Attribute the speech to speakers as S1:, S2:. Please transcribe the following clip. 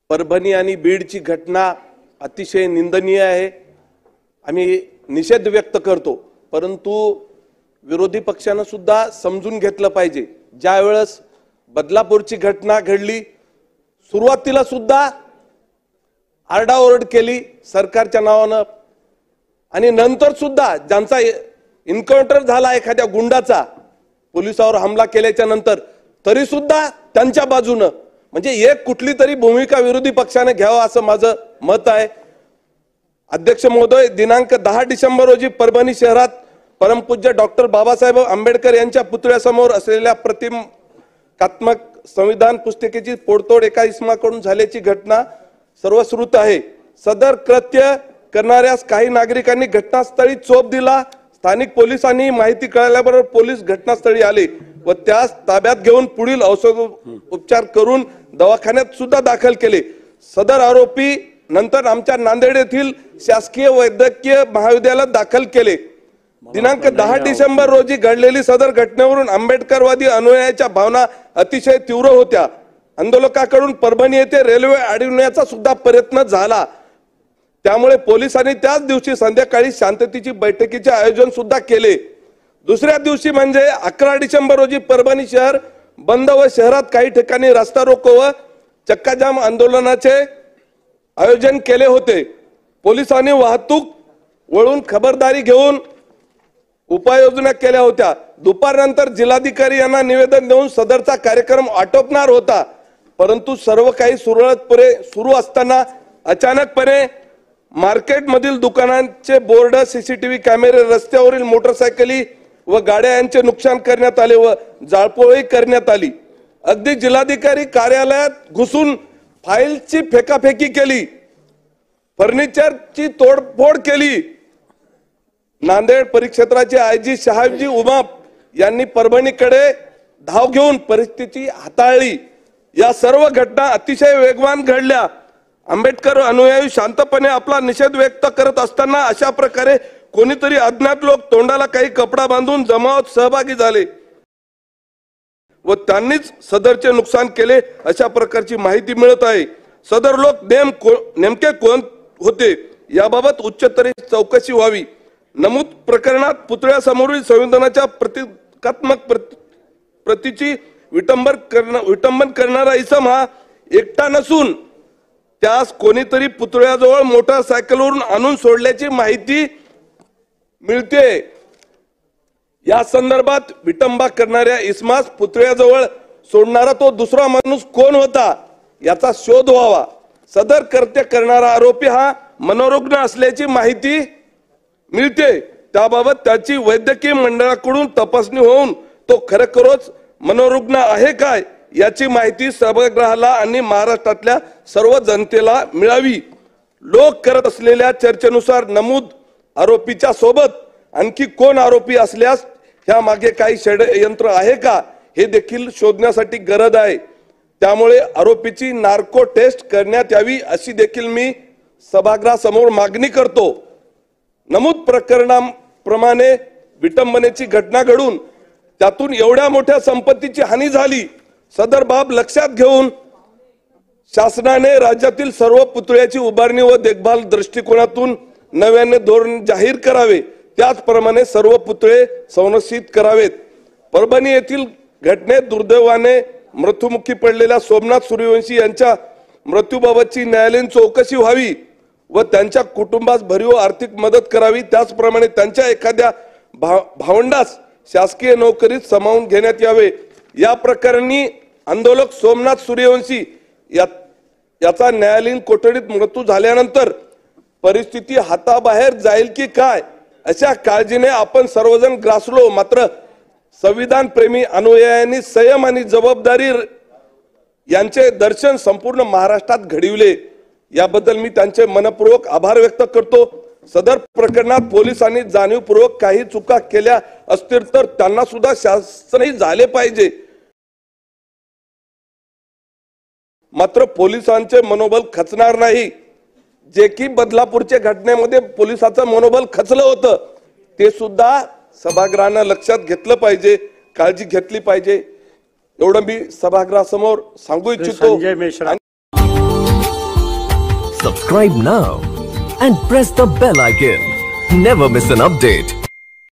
S1: परभणी आणि बीडची घटना अतिशय निंदनीय आहे। आम्ही निषेध व्यक्त करतो, परंतु विरोधी पक्षाने सुद्धा समजून घेतलं पाहिजे। ज्या वेळेस बदलापूरची घटना घडली, सुरुवातीला सुद्धा आरडाओरड केली सरकारच्या नावानं, आणि नंतर सुद्धा ज्यांचा एन्काउंटर झाला एखाद्या गुंडाचा पोलिसावर हमला केल्याच्या नंतर, तरी सुद्धा त्यांच्या बाजूनं म्हणजे एक कुठली तरी भूमिका विरोधी पक्षाने घ्यावा असं माझं मत आहे। अध्यक्ष महोदय, दिनांक 10 डिसेंबर रोजी परभणी शहरात परमपूज्य डॉक्टर बाबासाहेब आंबेडकर यांच्या पुतळ्यासमोर असलेल्या प्रतिकात्मक संविधान पुस्तिकेची पोडतोड एका इसमाकडून झाल्याची घटना सर्वश्रुत आहे। सदर कृत्य करणाऱ्यास काही नागरिकांनी घटनास्थळी चोप दिला। स्थानिक पोलिसांनी माहिती कळल्याबरोबर पोलीस घटनास्थळी आले व त्यास ताब्यात घेऊन पुढील औषधोपचार करून दवाखान्यात सुद्धा दाखल केले। सदर आरोपी नंतर आमच्या नांदेड येथील शासकीय वैद्यकीय महाविद्यालयात दाखल केले। दिनांक 10 डिसेंबर रोजी घडलेली सदर घटनेवरून आंबेडकरवादी अनुयायांच्या भावना अतिशय तीव्र होत्या। आंदोलकांकडून परभणी येथे रेल्वे अडवण्याचा सुद्धा प्रयत्न झाला। त्यामुळे पोलिसांनी त्याच दिवशी संध्याकाळी शांततेची बैठकीचे आयोजन सुद्धा केले। दुसऱ्या दिवशी म्हणजे 11 डिसेंबर रोजी परभणी शहर बंद व शहरात काही ठिकाणी रस्ता रोको व चक्काजाम आंदोलनाचे आयोजन केले होते। पोलिसांनी वाहतूक वळून खबरदारी घेऊन उपाययोजना केल्या होत्या। दुपारनंतर जिल्हाधिकारी यांना निवेदन देऊन सदरचा कार्यक्रम आटोपणार होता, परंतु सर्व काही सुरळीतपणे सुरू असताना अचानकपणे मार्केटमधील दुकानांचे बोर्ड, सीसीटीव्ही कॅमेरे, रस्त्यावरील मोटरसायकली व गाड्या यांचे नुकसान करण्यात आले व जाळपोळही करण्यात आली। अगदी जिल्हाधिकारी कार्यालयात घुसून फाईलची फेकाफेकी केली, फर्निचरची तोडफोड केली। नांदेड परिक्षेत्राचे आयजी शहाबजी उमाप यांनी परभणीकडे धाव घेऊन परिस्थिती हाताळली। या सर्व घटना अतिशय वेगवान घडल्या। आंबेडकर अनुयायी शांतपणे आपला निषेध व्यक्त करत असताना अशा प्रकारे कोणीतरी अज्ञात लोक तोंडाला काही कपडा बांधून जमावात सहभागी झाले व त्यांनीच सदरचे नुकसान केले अशा प्रकारची माहिती मिळत आहे। सदर लोक नेमके कोण होते याबाबत उच्चस्तरीय चौकशी व्हावी। नमूद प्रकरणात पुतळ्यासमोरील संविधानाच्या प्रतिकात्मक प्रतीची विटंबन करणारा इसम हा एकटा नसून त्यास कोणीतरी पुतळ्याजवळ मोटरसायकलवरून आणून सोडल्याची माहिती मिळते। या संदर्भात विटंबा करणाऱ्या इसमास पुतळ्याजवळ सोडणारा तो दुसरा माणूस कोण होता याचा शोध व्हावा। सदर कृत्य करणारा आरोपी हा मनोरुग्ण असल्याची माहिती मिळते, त्याबाबत त्याची वैद्यकीय मंडळाकडून तपासणी होऊन तो खरोखरच मनोरुग्ण आहे काय याची माहिती सभागृहाला आणि महाराष्ट्रातल्या सर्व जनतेला मिळावी। लोक करत असलेल्या चर्चेनुसार नमूद आरोपीच्या सोबत आणखी कोण आरोपी असल्यास ह्या मागे काही षडयंत्र आहे का हे देखील शोधण्यासाठी गरज आहे। त्यामुळे आरोपीची नार्को टेस्ट करण्यात यावी अशी देखील मी सभागृहासमोर मागणी करतो। नमूद प्रकरणाप्रमाणे विटंबनेची घटना घडून त्यातून एवढ्या मोठ्या संपत्तीची हानी झाली, सदर बाब लक्षात घेऊन शासनाने राज्यातील सर्व पुतळ्याची उभारणी व देखभाल दृष्टिकोनातून नव्याने धोरण जाहीर करावे। त्याचप्रमाणे सर्व पुतळे संरक्षित करावेत। परभणी येथील घटनेत दुर्दैवाने मृत्युमुखी पडलेल्या सोमनाथ सूर्यवंशी यांच्या मृत्यूबाबतची न्यायालयीन चौकशी व्हावी व त्यांच्या कुटुंबास भरीव आर्थिक मदत करावी। त्याचप्रमाणे त्यांच्या एखाद्या भावंडास शासकीय नोकरीत सामावून घेण्यात यावे। या प्रकरणी आंदोलक सोमनाथ सूर्यवंशी याचा न्यायालयीन कोठडीत मृत्यू झाल्यानंतर परिस्थिती हाताबाहेर जाईल की काय अशा काळजीने आपण सर्वजण ग्रासलो। मात्र संविधान प्रेमी अनुयायांनी संयम आणि जबाबदारी यांचे दर्शन संपूर्ण महाराष्ट्रात घडविले, याबद्दल मी त्यांचे मनपूर्वक आभार व्यक्त करतो। सदर प्रकरणात पोलिसांनी जाणीवपूर्वक काही चुका केल्या असतील तर त्यांना सुद्धा शासनही झाले पाहिजे। मात्र पोलिसांचे मनोबल खचणार नाही। जे की बदलापूरच्या घटनेमध्ये पोलिसांचं मनोबल खचलं होतं ते सुद्धा सभागृहाने लक्षात घेतलं पाहिजे, काळजी घेतली पाहिजे, एवढं मी सभागृहासमोर सांगू इच्छितो।
S2: Subscribe now and press the bell icon. Never miss an update.